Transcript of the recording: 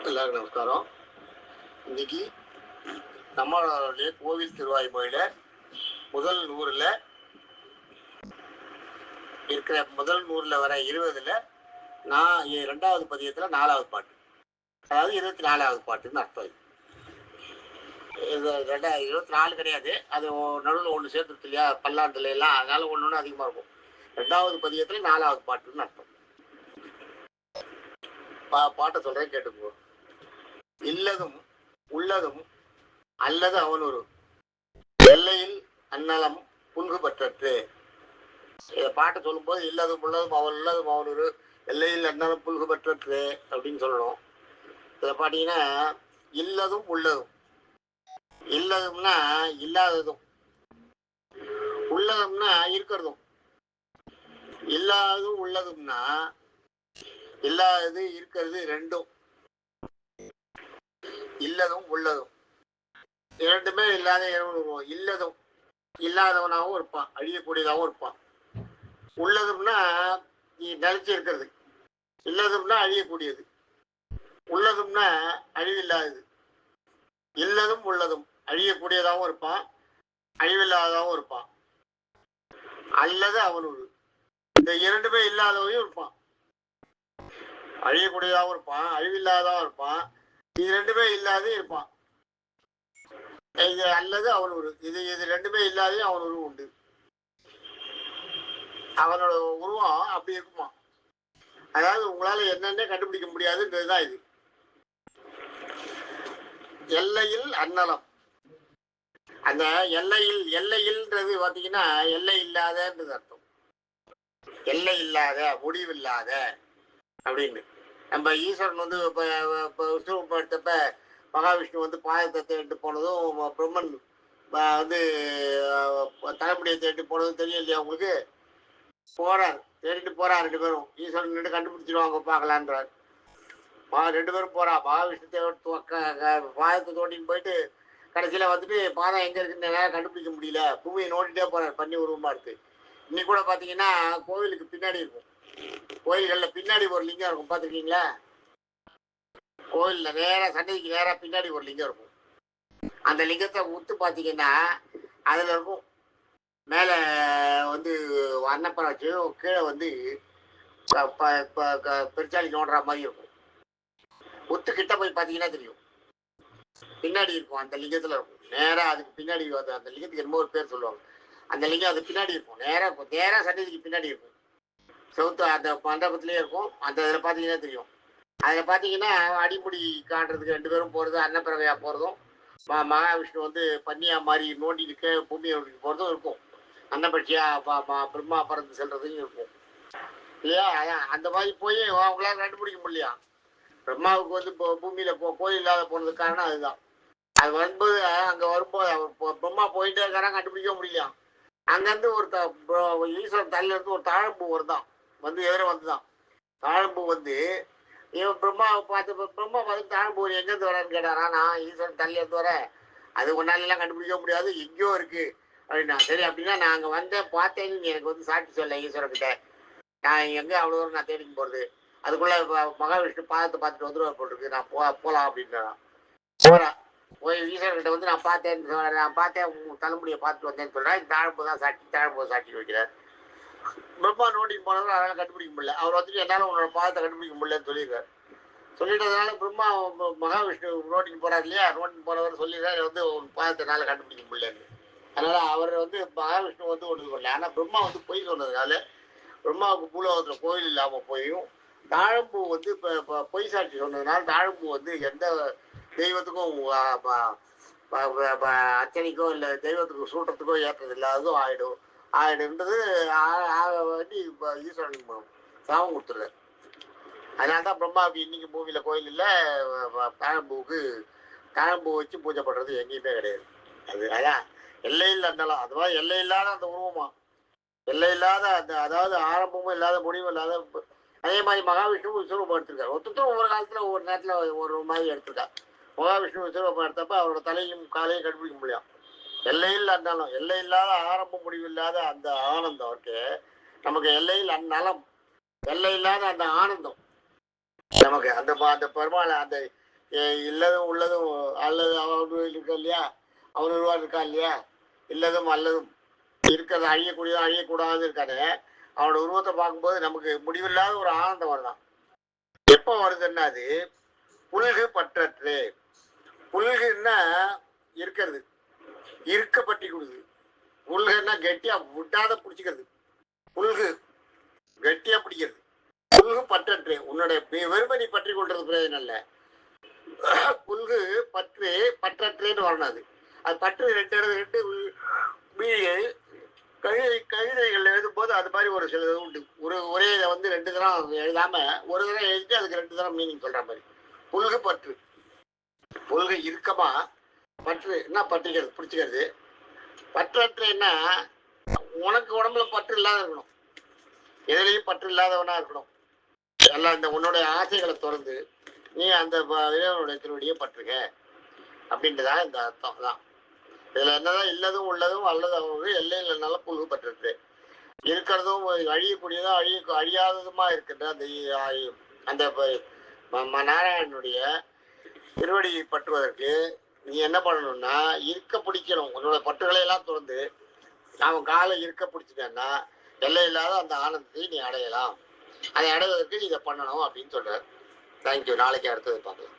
எல்லாருக்கும் நமஸ்காரம். இன்னைக்கு நம்மளுடைய கோவில் திருவாய்மொழியில முதல் 100ல் இருக்கிற முதல் 100ல் வர 20ல் நான் 2வது பதியத்தில் 4வது பாட்டு, அதாவது 24வது பாட்டுன்னு அர்த்தம். இது 24 கிடையாது, அது நடுவில் ஒன்று சேர்த்துருக்கு இல்லையா பல்லாண்டுல எல்லாம், அதனால ஒன்று அதிகமாக இருக்கும். 2வது பதியத்தில் 4வது பாட்டுன்னு அர்த்தம். பாட்டை சொல்றேன் கேட்டுக்கோ. இல்லதும் உள்ளதும் அல்லது அவனொரு எல்லையில் அந்நலம் புன்கு பற்றற்று. இதை பாட்டை சொல்லும் போது இல்லதும் உள்ளதும் அவன் உள்ளதும் அவனொரு எல்லையில் அந்நலம் புன்கு பற்றற்று அப்படின்னு சொல்லணும். இதை பாத்தீங்கன்னா இல்லதும் உள்ளதும், இல்லதும்னா இல்லாததும், உள்ளதும்னா இருக்கிறதும், இல்லாததும் உள்ளதும்னா இல்லாதது இருக்கிறது ரெண்டும். இல்லதும் உள்ளதும் இரண்டுமே இல்லாத இறைவன். இல்லதும் இல்லாதவனாகவும் இருப்பான், அழியக்கூடியதாகவும் இருப்பான். உள்ளதும்னா நீ நிலைச்சி இருக்கிறது, இல்லதும்னா அழியக்கூடியது, உள்ளதும்னா அழிவில்லாதது. இல்லதும் உள்ளதும் அழியக்கூடியதாகவும் இருப்பான், அழிவில்லாததாகவும் இருப்பான். அல்லது அவனோடு இந்த இரண்டுமே இல்லாதவையும் இருப்பான், அழியக்கூடியதாகவும் இருப்பான், அழிவில்லாததாகவும் இருப்பான். இது ரெண்டுமே இல்லாத இருப்பான். இது அல்லது அவனோடு இது ரெண்டுமே இல்லாத அவனோடு உண்டு. அவனோட உருவம் அப்படி இருக்குமா, அதாவது உங்களால என்னன்னே கண்டுபிடிக்க முடியாதுன்றதுதான் இது. எல்லையில் அந்நலம், அந்த எல்லையில்ன்றது பார்த்தீங்கன்னா எல்லை இல்லாதன்றது அர்த்தம். எல்லை இல்லாத, முடிவில்லாத அப்படின்னு. நம்ம ஈஸ்வரன் வந்து விஷ்ணுப்படுத்தப்ப மகாவிஷ்ணு வந்து பாதத்தை தேடிட்டு போனதும், பிரம்மன் வந்து தலைமுடியை தேடிட்டு போனதும் தெரியும் இல்லையா உங்களுக்கு? போறார், தேடிட்டு போறார், 2 பேரும் ஈஸ்வரன் நின்று கண்டுபிடிச்சிருவாங்க பார்க்கலான்றார். 2 பேரும் போறா, மகாவிஷ்ணு பாதத்தை தோண்டின்னு போயிட்டு கடைசியில வந்துட்டு பாதம் எங்க இருக்குன்னு நேரம் கண்டுபிடிக்க முடியல, பூமியை நோண்டிட்டே போறார், பண்ணி உருவமா இருக்கு. இன்னைக்கு கூட பாத்தீங்கன்னா கோவிலுக்கு பின்னாடி இருக்கும், கோயில்கள்ல பின்னாடி ஒரு லிங்கம் இருக்கும், பார்த்துருக்கீங்களா? கோயில்ல நேரா சன்னதிக்கு நேரா பின்னாடி ஒரு லிங்கம் இருக்கும். அந்த லிங்கத்தை உத்து பார்த்தீங்கன்னா அதுல இருக்கும் மேல வந்து அன்னப்பறம் வச்சு, கீழே வந்து பெருச்சாளி நோடுற மாதிரி இருக்கும். உத்து கிட்ட போய் பார்த்தீங்கன்னா தெரியும், பின்னாடி இருக்கும், அந்த லிங்கத்துல இருக்கும். நேரா அதுக்கு பின்னாடி அந்த லிங்கத்துக்கு என்னமோ ஒரு பேர் சொல்லுவாங்க, அந்த லிங்கம் அது பின்னாடி இருக்கும், நேரா சன்னதிக்கு பின்னாடி இருக்கும். சவுத்து அந்த மண்டபத்திலேயே இருக்கும். அந்த இதில் பார்த்தீங்கன்னா தெரியும். அதில் பார்த்தீங்கன்னா அடிமுடி காட்டுறதுக்கு 2 பேரும் போகிறது, அன்னப்பிரவையா போகிறதும், மகாவிஷ்ணு வந்து பன்னியா மாதிரி நோண்டிட்டு பூமியை நோண்டிட்டு போகிறதும் இருக்கும். அன்னபட்சியா பிரம்மா பறந்து செல்றதும் இருக்கும் இல்லையா? அந்த மாதிரி போய் அவங்களால கண்டுபிடிக்க முடியலையா? பிரம்மாவுக்கு வந்து பூமியில கோயில் இல்லாத போனதுக்கு காரணம் அதுதான். அது வரும்போது அங்கே வரும்போது பிரம்மா போயிட்டே இருக்காரான், கண்டுபிடிக்க முடியலையா? அங்கேருந்து ஒரு ஈஸ்வரன் தலையில இருந்து ஒரு தாழம்பூ வருதான், வந்து எதிர வந்துதான். தாழம்பூ வந்து இவன் பிரம்மாவை பார்த்து தாழம்பூ எங்கேருந்து வரேன்னு கேட்டாரா. நான் ஈஸ்வரன் தலையில இருந்து வரேன், அது ஒன்னாலாம் கண்டுபிடிக்க முடியாது, எங்கேயோ இருக்கு அப்படின்னா. சரி அப்படின்னா நான் அங்கே வந்தேன் பார்த்தேன்னு நீ எனக்கு வந்து சாட்சி சொல்ல ஈஸ்வரன் கிட்ட, நான் எங்கே அவ்வளோ தூரம் நான் தேடிக்கு போகிறது, அதுக்குள்ள மகாவிஷ்ணு பாதத்தை பார்த்துட்டு வந்துருவா போட்டிருக்கு, நான் போகலாம் அப்படின்னா. போறா, போய் ஈஸ்வரன் கிட்ட வந்து நான் பார்த்தேன் உங்க தலைமுடியை பார்த்துட்டு வந்தேன்னு சொல்றேன். இந்த தாழம்பூ தான் சாட்சி, தாழம்பூ சாட்சி வைக்கிறார். பிரம்மா நோண்டிக்கு போனவர் அதனால கண்டுபிடிக்க முடியல. அவர் வந்துட்டு என்னால உன்னோட பாதத்தை கண்டுபிடிக்க முடியலன்னு சொல்லியிருக்காரு. சொல்லிட்டதுனால பிரம்மா மகாவிஷ்ணு நோண்டிக்கு போறாரு இல்லையா, நோண்டிக்கு போனவர் சொல்லிடுறாரு வந்து உன் பாதத்தினால கண்டுபிடிக்க முடியலன்னு. அதனால அவர் வந்து மகாவிஷ்ணு வந்து ஒன்று பண்ணல. ஆனா பிரம்மா வந்து பொய் சொன்னதுனால பிரம்மாவுக்கு பூலோகத்துல கோயில் இல்லாம போயும், தாழம்பூ வந்து பொய் சாட்சி சொன்னதுனால தாழம்பூ வந்து எந்த தெய்வத்துக்கும் அர்ச்சனைக்கோ இல்லை தெய்வத்துக்கு சூட்டத்துக்கோ ஏற்றது இல்லாததும் ஆயிடுன்றது ஆக வேண்டி ஈஸ்வரன் சாபம் கொடுத்துருக்காரு. அதனால தான் பிரம்மாவுக்கு இன்னைக்கு பூமியில கோயில் இல்லை, தாழம்பூ வச்சு பூஜை பண்றது எங்கேயுமே கிடையாது. அதான் எல்லையில் அந்தலாம், அதுவா எல்லை இல்லாத அந்த உருவமா, எல்லை இல்லாத அந்த, அதாவது ஆரம்பமும் இல்லாத முடிவும் இல்லாத. அதே மாதிரி மகாவிஷ்ணு விஸ்வரூபம் எடுத்திருக்காரு. ஒருத்தரும் ஒவ்வொரு காலத்துல ஒவ்வொரு நேரத்துல ஒரு மாதிரி எடுத்திருக்காரு. மகாவிஷ்ணு விஸ்வரூபம் எடுத்தப்ப அவரோட தலையும் காலையும் கண்டுபிடிக்க முடியும். எல்லையில் அந்நலம், எல்லை இல்லாத ஆரம்ப முடிவு இல்லாத அந்த ஆனந்தம் இருக்கு நமக்கு. எல்லையில் அந்நலம், எல்லை இல்லாத அந்த ஆனந்தம் நமக்கு. அந்த பெருமாள் அந்த இல்லதும் உள்ளதும் அல்லது அவன் இருக்கா இல்லையா, அவன் உருவாக இருக்கா இல்லையா, இல்லதும் அல்லதும் இருக்கிறது அழியக்கூடியதும் அழியக்கூடாது இருக்காரு. அவனோட உருவத்தை பார்க்கும்போது நமக்கு முடிவில்லாத ஒரு ஆனந்தம் வரலாம். எப்போ வருதுன்னா அது புல்கு பற்றற்று. புல்குன்னா இருக்கிறது, இருக்க பற்றி கொடுக்குது. புல்குன்னா கெட்டியா விட்டாத பிடிச்சிக்கிறது. புல்கு கெட்டியா பிடிக்கிறது. புல்கு பற்றற்று. உன்னுடைய வெறுமை நீ பற்றி கொள்றது பிரயோஜனம் இல்லை. புல்கு பற்று பற்றற்றேன்னு வரணும். அது பற்று ரெண்டு கவிதைகள் எழுதும் போது அது மாதிரி ஒரு சில உண்டு. ஒரே இதை வந்து 2 தரம் எழுதாம ஒரு தரம் எழுதிட்டு அதுக்கு 2 தரம் மீனிங் சொல்ற மாதிரி. புல்கு பற்று. புல்கு இறுக்கமா, பற்று என்ன பற்றிக்கிறது பிடிச்சிக்கிறது. பற்றற்றேன்னா உனக்கு உடம்புல பற்று இல்லாத இருக்கணும், எதுலையும் பற்று இல்லாதவனா இருக்கணும். எல்லாம் இந்த உன்னுடைய ஆசைகளை திறந்து நீ அந்த இறைவனுடைய திருவடியை பற்றுக அப்படின்றதான் இந்த அர்த்தம் தான். இதுல என்னதான் இல்லதும் உள்ளதும் அல்லது அவங்க எல்லை இல்லைனாலும் புல்கு பற்று. இருக்கிறதும் அழியக்கூடியதும் அழியாததுமா இருக்கின்ற அந்த நாராயணனுடைய திருவடியை பற்றுவதற்கு நீ என்ன பண்ணணும்னா இருக்க பிடிக்கணும். உன்னோட பற்றுகளை எல்லாம் திறந்து அவன் காலை இருக்க பிடிச்சிட்டேன்னா எல்லை இல்லாத அந்த ஆனந்தத்தை நீ அடையலாம். அதை அடைவதற்கு நீ இதை பண்ணணும் அப்படின்னு சொல்றாரு. தேங்க்யூ. நாளைக்கு அடுத்தது பார்க்கலாம்.